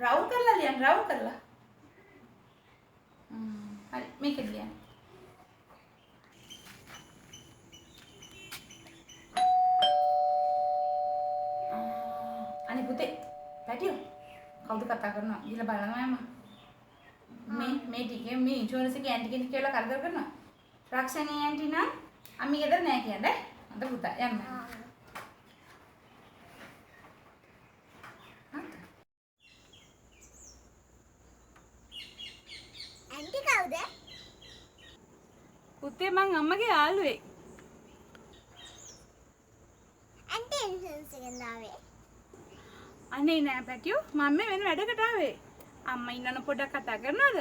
රවුම් කරලා ලියන්න රවුම් කරලා. හරි මේක ලියන්න. අනේ පුතේ පැටියෝ කවුද කතා කරනවා ගිහලා බලනවා යම. මේ ටිකේ මේ ඉන්ෂුරන්ස් එකේ ඇන්ටි කෙනෙක් කියලා කරදර කරනවා. රක්ෂණී ඇන්ටි නම් අම්මි ගෙදර නෑ කියන්නේ. අද පුතා යන්න. ඇන්ටි කවුද? පුතේ මං අම්මගේ යාළුවෙක්. ඇන්ටි ඉන්ෂුරන්ස් එකෙන් ආවේ. අනේ නෑ පැටියෝ මම මේ වෙන වැඩකට ආවේ. අම්මා ඉන්නන පොඩ්ඩක් කතා කරනවද?